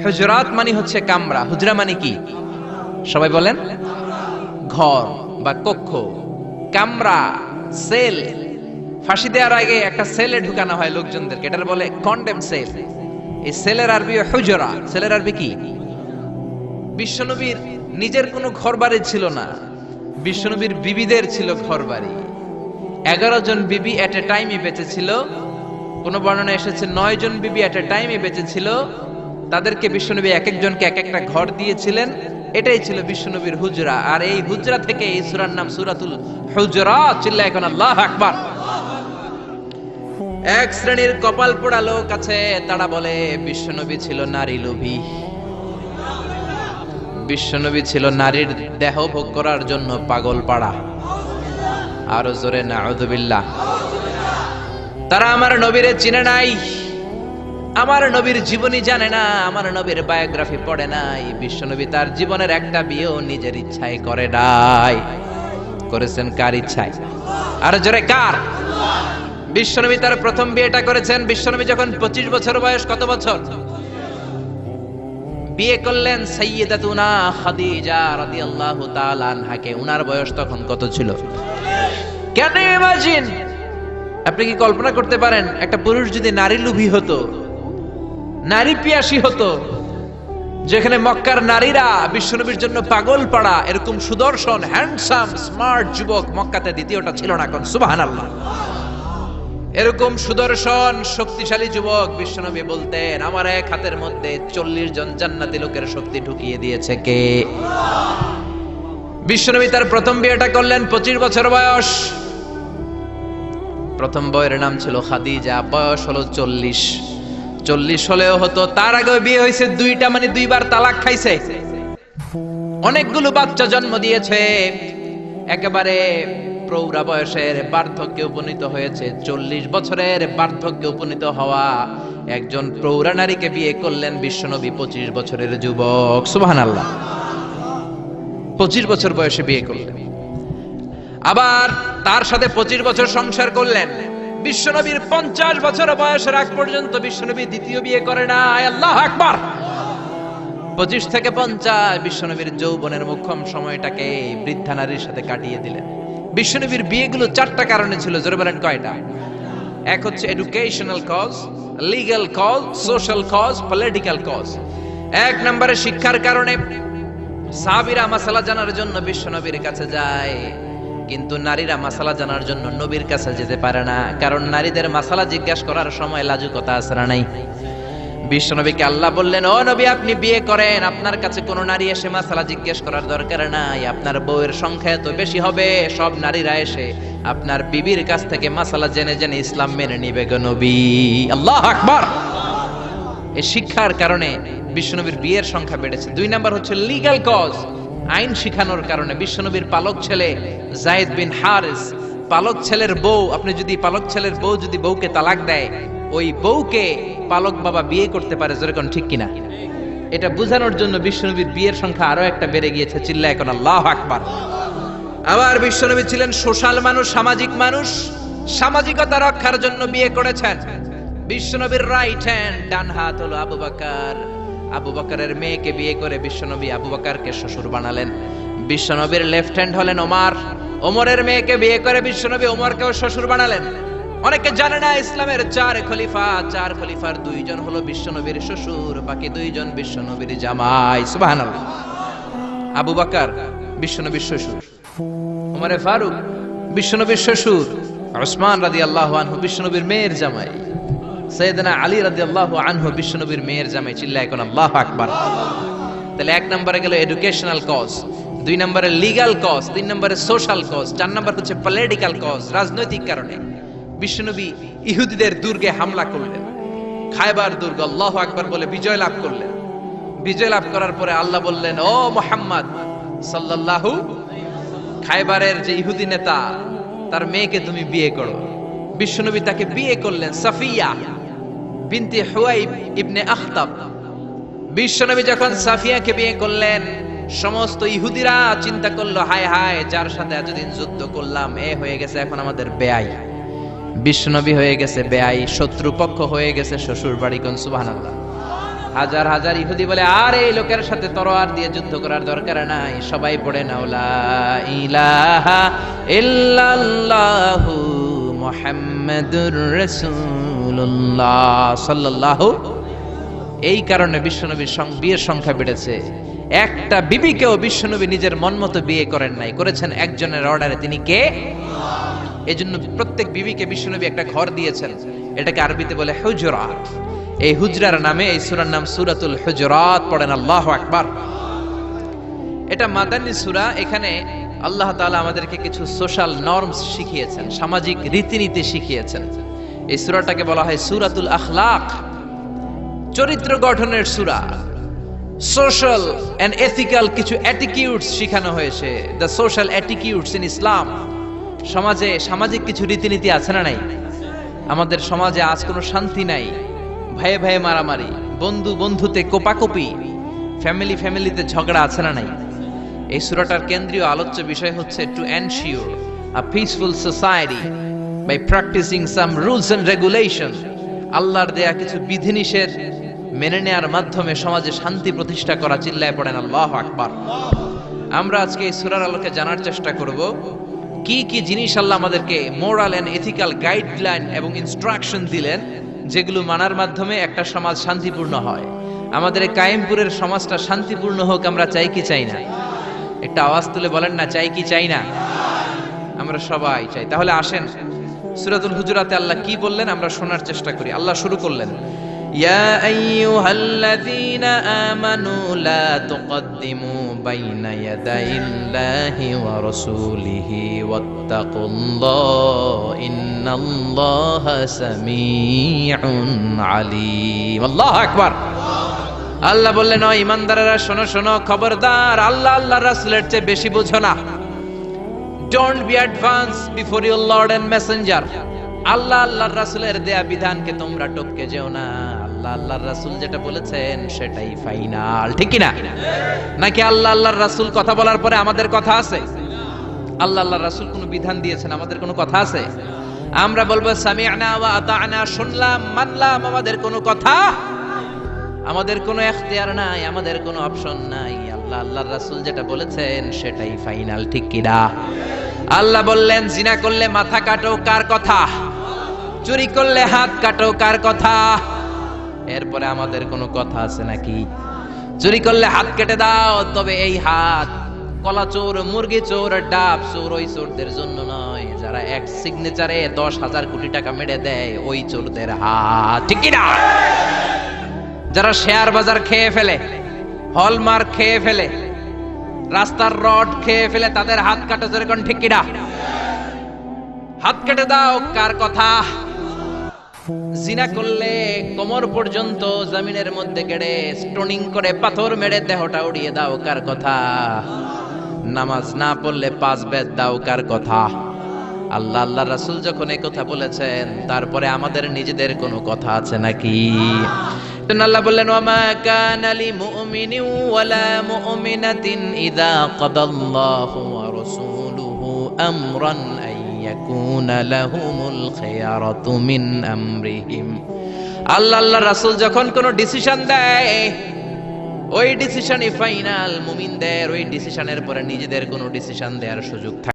হুজরাত মানে হচ্ছে কামরা, হুজরা মানে কি সবাই বলেন? ঘর বা কক্ষ। কামরা, সেল। ফাঁসি দেওয়ার আগে একটা সেলে ঢুকানো হয় লোকজনদেরকে, এটার বলে কন্ডেম সেল। এই সেলের আরবি হুজরা। সেলের আরবি কি? বিশ্বনবীর নিজের কোনো ঘর বাড়ি ছিল না, বিশ্বনবীর বিবিদের ছিল ঘর বাড়ি। 11 জন বিবি এট এ টাইমই বেঁচে ছিল। কোন বর্ণনা এসেছে 9 জন বিবি এট এ টাইমই বেঁচে ছিল। তাদেরকে বিশ্বনবী এক একজনকে এক একটা ঘর দিয়েছিলেন। এটাই ছিল বিশ্বনবীর হুজরা। আর এই হুজরা থেকে এই সূরার নাম সূরাতুল হুজুরাত। চিল্লায় এখন আল্লাহু আকবার। এক শ্রেণীর কপাল পোড়া লোক আছে, তারা বলে বিশ্বনবী ছিল নারী লোভী, বিশ্বনবী ছিল নারীর দেহ ভোগ করার জন্য পাগল পাড়া। আরো জোরে নাউযুবিল্লাহ। তারা আমার নবীরে চিনে নাই, আমার নবীর জীবনী জানে না, আমার নবীর বায়োগ্রাফি পড়ে নাই। বিশ্বনবী তার জীবনের একটা বিয়েও নিজের ইচ্ছায় করে নাই। করেছেন কার ইচ্ছায়? আর জোরে কার? বিশ্বনবী তার প্রথম বিয়েটা করেছেন বিশ্বনবী যখন 25 বছর বয়স। কত বছর? বিয়ে করলেন সাইয়্যিদাতুনা খাদিজা রাদিয়াল্লাহু তাআলা আনহাকে। উনার বয়স তখন কত ছিল? Can you imagine? আপনি কি কল্পনা করতে পারেন একটা পুরুষ যদি নারী লোভী হতো, নারী পিয়াসী হতো, যেখানে মক্কার নারীরা বিশ্বনবীর জন্য পাগল পাড়া, এরকম সুদর্শন হ্যান্ডসাম স্মার্ট যুবক মক্কাতে দ্বিতীয়টা ছিল না। কোন সুবহানাল্লাহ। এরকম সুদর্শন শক্তিশালী যুবক বিশ্বনবী বলতেন, আমার এক হাতের মধ্যে 40 জন জান্নাতি লোকের শক্তি ঢুকিয়ে দিয়েছে কে? বিশ্বনবী তার প্রথম বিয়েটা করলেন 25 বছর বয়স। প্রথম বউয়ের নাম ছিল খাদিজা, বয়স হলো 40। 40 হলেও হতো, তার আগে বিয়ে হয়েছে দুইটা, মানে দুইবার তালাক খাইছে, অনেকগুলো বাচ্চা জন্ম দিয়েছে, একেবারে প্রৌঢ়া বয়সের বার্ধক্যে উপনীত হয়েছে। 40 বছরের বার্ধক্যে উপনীত হওয়া একজন প্রৌঢ়া নারীকে বিয়ে করলেন বিশ্বনবী 25 বছরের যুবক। সুবহানাল্লাহ। 25 বছর বয়সে বিয়ে করলেন, আবার তার সাথে 25 বছর সংসার করলেন। বিশ্বনবীর 50 বছর বয়সের আগ পর্যন্ত বিশ্বনবী দ্বিতীয় বিয়ে করে না। আল্লাহু আকবার। 25 থেকে 50 বিশ্বনবীর যৌবনের মোক্ষম সময়টাকে বৃদ্ধা নারীর সাথে কাটিয়ে দিলেন। বিশ্বনবীর বিয়েগুলো 4টা কারণে ছিল। জোরে বলেন কয়টা? এক হচ্ছে educational cause, legal cause, social cause, political cause. এক নম্বরে শিক্ষার কারণে। সাহাবীরা মাসালা জানার জন্য বিশ্বনবীর কাছে যায়, কিন্তু নারীরা মাসালা জানার জন্য নবীর কাছে যেতে পারে না, কারণ নারীদের মাসালা জিজ্ঞাসা করার সময় লাজুকতা আছে না নাই? বিশ্বনবীকে আল্লাহ বললেন, ও নবী আপনি বিয়ে করেন, আপনার কাছে কোন নারী এসে মাসালা জিজ্ঞেস করার দরকার নাই, আপনার বউয়ের সংখ্যা এত বেশি হবে, সব নারীরা এসে আপনার বিবির কাছ থেকে মাসালা জেনে জেনে ইসলাম মেনে নিবে গো নবী। আল্লাহু আকবার। এই শিক্ষার কারণে বিশ্বনবীর বিয়ের সংখ্যা বেড়েছে। 2 নাম্বার হচ্ছে লিগ্যাল কজ, আইন শিখানোর কারণে। বিশ্বনবীর পালক ছেলে যায়েদ বিন হারিস, পালক ছেলের বউ, আপনি যদি পালক ছেলের বউ যদি বউকে তালাক দেয়, ওই বউকে পালক বাবা বিয়ে করতে পারে। যেরকম ঠিক কিনা? এটা বোঝানোর জন্য বিশ্বনবীর বিয়ের সংখ্যা আরো একটা বেড়ে গিয়েছে। চিল্লা এখন আল্লাহু আকবার। আবার বিশ্বনবী ছিলেন সোশ্যাল মানুষ, সামাজিক মানুষ। সামাজিকতা রক্ষার জন্য বিয়ে করেছেন। বিশ্বনবীর রাইট হ্যান্ড, ডান হাত হলো আবু বকর। আবু বকরের মেয়েকে বিয়ে করে বিশ্বনবী আবু বকরকে শ্বশুর বানালেন। বিশ্বনবীর লেফট হ্যান্ড হলেন ওমর। ওমরের মেয়েকে বিয়ে করে বিশ্বনবী ওমরকেও শ্বশুর বানালেন। অনেকে জানে না ইসলামের 4 খলিফা, 4 খলিফার 2 জন হলো বিশ্বনবীর শ্বশুর, বাকি 2 জন বিশ্বনবীর জামাই। সুবহানাল্লাহ। আবু বকর বিশ্বনবীর শ্বশুর, ওমরে ফারুক বিশ্বনবীর শ্বশুর, উসমান রাদিয়াল্লাহু আনহু বিশ্বনবীর মেয়ের জামাই, সাইয়েদনা আলী রাদিয়াল্লাহু আনহু বিশ্বনবীর মেয়ের জামাই। চিল্লায় এখন আল্লাহু আকবার। তাহলে 1 নম্বরে গেল এডুকেশনাল কজ, 2 নম্বরে লিগ্যাল কজ, 3 নম্বরে সোশ্যাল কজ, 4 নম্বর হচ্ছে পলিটিক্যাল কজ, রাজনৈতিক কারণে। বিশ্বনবী ইহুদিদের দুর্গে হামলা করলেন, খায়বার দুর্গ, আল্লাহু আকবার বলে বিজয় লাভ করলেন। বিজয় লাভ করার পরে আল্লাহ বললেন, ও মুহাম্মদ সাল্লাল্লাহু, খায়বারের যে ইহুদি নেতা তার মেয়েকে তুমি বিয়ে করো। বিশ্বনবী তাকে বিয়ে করলেন, সাফিয়া বিনতে হুয়াইব ইবনে আখতাব। বিশ্বনবী যখন সাফিয়াকে বিয়ে করলেন, সমস্ত ইহুদিরা চিন্তা করলো, হায় হায়, যার সাথে এতদিন যুদ্ধ করলাম এ হয়ে গেছে এখন আমাদের বেয়াই। বিশ্বনবী হয়ে গেছে বেয়াই, শত্রুপক্ষ হয়ে গেছে শ্বশুর বাড়ি। কোন সুবহানাল্লাহ। হাজার হাজার ইহুদি বলে আর এই লোকের সাথে তরোয়ার দিয়ে যুদ্ধ করার দরকার নাই, সবাই পড়ে নাও লা ইলাহা ইল্লাল্লাহু মুহাম্মাদুর রাসূলুল্লাহ সাল্লাল্লাহু। এই কারণে বিশ্বনবীর বিয়ের সংখ্যা বেড়েছে। একটা বিবিকেও বিশ্বনবী নিজের মন মতো বিয়ে করেন নাই, করেছেন একজনের অর্ডারে। তিনি কে? এই জন্য প্রত্যেক বিবিকে বিশ্বনবী একটা ঘর দিয়েছেন, এটাকে আরবিতে বলে হুজরাত। এই হুজরার নামে এই সূরার নাম সূরাতুল হুজরাত। পড়েন আল্লাহু আকবার। এটা মাদানী সূরা। এখানে আল্লাহ তাআলা আমাদেরকে কিছু সোশ্যাল নরমস শিখিয়েছেন, সামাজিক রীতিনীতি শিখিয়েছেন। এই সূরাটাকে বলা হয় সূরাতুল আখলাক, চরিত্র গঠনের সূরা। সোশ্যাল এন্ড এথিক্যাল কিছু অ্যাটিটিউডস শেখানো হয়েছে, দ্য সোশ্যাল অ্যাটিটিউডস ইন ইসলাম। সমাজে সামাজিক কিছু রীতিনীতি আছে না নাই? আমাদের সমাজে আজ কোনো শান্তি নাই, ভাইয়ে ভাইয়ে মারামারি, বন্ধু বন্ধুতে কোপাকুপি, ফ্যামিলি ফ্যামিলিতে ঝগড়া আছে না নাই? এই সূরাটার কেন্দ্রীয় আলোচ্য বিষয় হচ্ছে to ensure a peaceful society by practising some rules and regulation. আল্লাহর দেয়া কিছু বিধিনিষেধ মেনে নেওয়ার মাধ্যমে সমাজে শান্তি প্রতিষ্ঠা করা। চিল্লায় পড়েন আল্লাহু আকবার। আমরা আজকে এই সূরার আলোকে জানার চেষ্টা করব কি কি জিনিস আল্লাহ আমাদেরকে মোরাল এন্ড এথিক্যাল গাইডলাইন এবং ইনস্ট্রাকশন দিলেন, যেগুলো মানার মাধ্যমে একটা সমাজ শান্তিপূর্ণ হয়। আমাদের এই কায়েমপুরের সমাজটা শান্তিপূর্ণ হোক, আমরা চাই কি চাই না? একটা আওয়াজ তুলে বলেন না, চাই কি চাই না? আমরা সবাই চাই। তাহলে আসেন সূরাতুল হুজুরাতে আল্লাহ কি বললেন আমরা শোনার চেষ্টা করি। আল্লাহ শুরু করলেন, ইয়া আইয়ুহাল্লাযীনা আমানু লা তুকদ্দিমু বাইনা ইয়াদাইল্লাহি ওয়া রাসূলিহি ওয়াত্তাকুল্লাহ ইন্নাল্লাহা সামিউন আলীম। আল্লাহু আকবার। আল্লাহ বললেন, ও ঈমানদারেরা শোনো শোনো, খবরদার আল্লাহ আল্লাহর রাসূলের চেয়ে বেশি বুঝো না। Don't be advance before your lord and messenger. আল্লাহ আল্লাহর রাসূলের দেয়া বিধানকে তোমরা টপকে যেও না। আল্লাহ আল্লাহর রাসূল যেটা বলেছেন সেটাই ফাইনাল, ঠিক কি না? নাকি আল্লাহ আল্লাহর রাসূল কথা বলার পরে আমাদের কথা আছে? আল্লাহ আল্লাহর রাসূল কোনো বিধান দিয়েছেন, আমাদের কোনো কথা আছে? আমরা বলবো সামি'না ওয়া আতা'না, শুনলাম মানলাম, আমাদের কোনো কথা, আমাদের কোনো এখতিয়ার নাই, আমাদের কোনো অপশন নাই। আল্লাহ আল্লাহর রাসূল যেটা বলেছেন সেটাই ফাইনাল, ঠিক কি না? আল্লাহ বললেন জিনা করলে মাথা কাটো, কার কথা? চুরি করলে হাত কাটো, কার কথা? এরপরে আমাদের কোনো কথা আছে নাকি? চুরি করলে হাত কেটে দাও, তবে এই হাত কলা চোর, মুরগি চোর, ডাব চোর ওই চোরদের জন্য নয়, যারা এক সিগনেচারে 10,000 কোটি টাকা মেরে দেয় ওই চোরদের হাত, ঠিক কি না? যারা শেয়ার বাজার খেয়ে ফেলে, হলমার্ক খেয়ে ফেলে, রাস্তার রড খেয়ে ফেলে, তাদের হাত কাটা, যেরকম ঠিক কিনা? হাত কেটে দাও, কার কথা? জিনা করলে কোমর পর্যন্ত জমিনের মধ্যে গেড়ে স্টোনিং করে পাথর মেরে দেহটা উড়িয়ে দাও, কার কথা? নামাজ না পড়লে 5 বেদ দাও, কার কথা? আল্লাহ আল্লাহ রাসূল যখন এই কথা বলেছেন, তারপরে আমাদের নিজেদের কোনো কথা আছে নাকি? আল্লাহ বললেন, ওয়ামা কানা লিমুমিনিন ওয়ালা মুমিনাতিন ইযা কাদাল্লাহু ওয়া রাসূলুহু আমরান আইয়াকুনা লাহুমুল খিয়ারাতু মিন আমরিহিম। আল্লাহ আল্লাহর রাসূল যখন কোনো ডিসিশন দেয়, ওই ডিসিশনই ফাইনাল। মুমিনদের ওই ডিসিশনের পরে নিজেদের কোনো ডিসিশন দেওয়ার সুযোগ থাকে